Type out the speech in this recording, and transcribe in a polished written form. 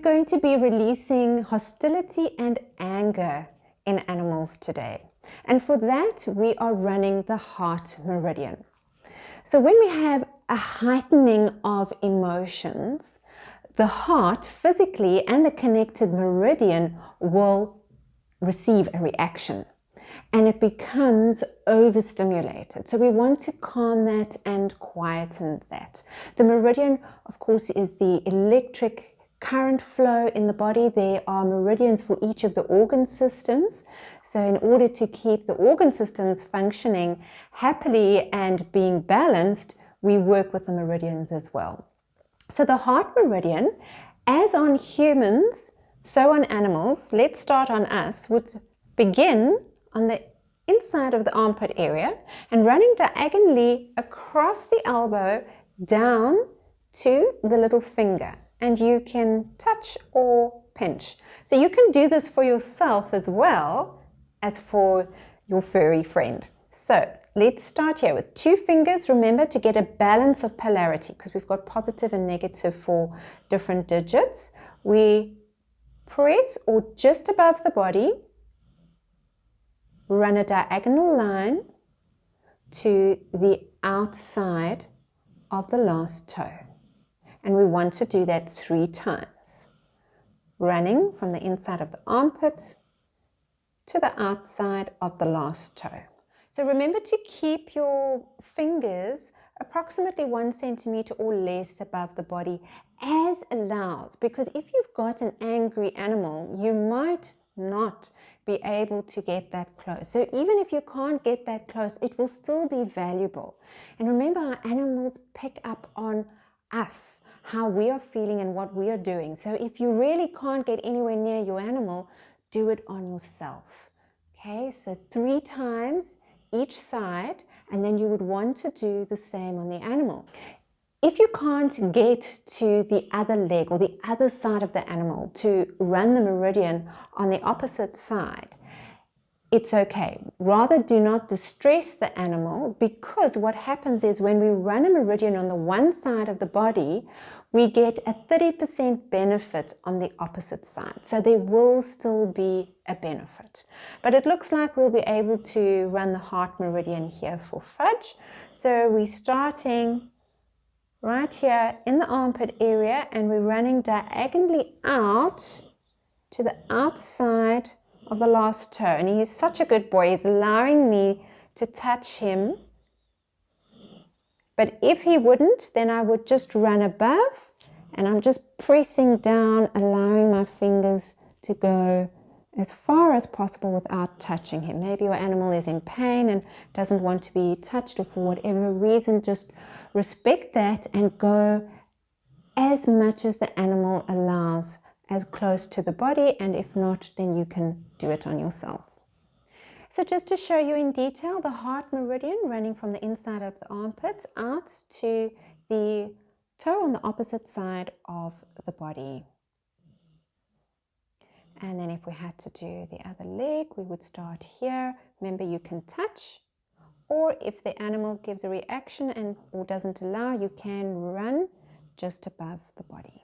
going to be releasing hostility and anger in animals today. And for that, we are running the heart meridian. So when we have a heightening of emotions, the heart physically and the connected meridian will receive a reaction and it becomes overstimulated. So we want to calm that and quieten that. The meridian, of course, is the electric current flow in the body. There are meridians for each of the organ systems. So in order to keep the organ systems functioning happily and being balanced, we work with the meridians as well. So the heart meridian, as on humans, so on animals, let's start on us, would begin on the inside of the armpit area and running diagonally across the elbow down to the little finger. And you can touch or pinch. So you can do this for yourself as well as for your furry friend. So let's start here with 2 fingers. Remember to get a balance of polarity because we've got positive and negative for different digits. We press or just above the body, run a diagonal line to the outside of the last toe. And we want to do that 3 times. Running from the inside of the armpit to the outside of the last toe. So remember to keep your fingers approximately 1 centimeter or less above the body as allows, because if you've got an angry animal, you might not be able to get that close. So even if you can't get that close, it will still be valuable. And remember, our animals pick up on us, how we are feeling and what we are doing. So if you really can't get anywhere near your animal, do it on yourself. Okay, so 3 times each side, and then you would want to do the same on the animal. If you can't get to the other leg or the other side of the animal to run the meridian on the opposite side, it's okay. Rather, do not distress the animal, because what happens is when we run a meridian on the one side of the body, we get a 30% benefit on the opposite side. So there will still be a benefit. But it looks like we'll be able to run the heart meridian here for Fudge. So we're starting right here in the armpit area and we're running diagonally out to the outside of the last toe. And he's such a good boy. He's allowing me to touch him. But if he wouldn't, then I would just run above and I'm just pressing down, allowing my fingers to go as far as possible without touching him. Maybe your animal is in pain and doesn't want to be touched, or for whatever reason, just respect that and go as much as the animal allows, as close to the body, and if not, then you can do it on yourself. So just to show you in detail, the heart meridian running from the inside of the armpit out to the toe on the opposite side of the body. And then if we had to do the other leg, we would start here. Remember, you can touch, or if the animal gives a reaction and or doesn't allow, you can run just above the body.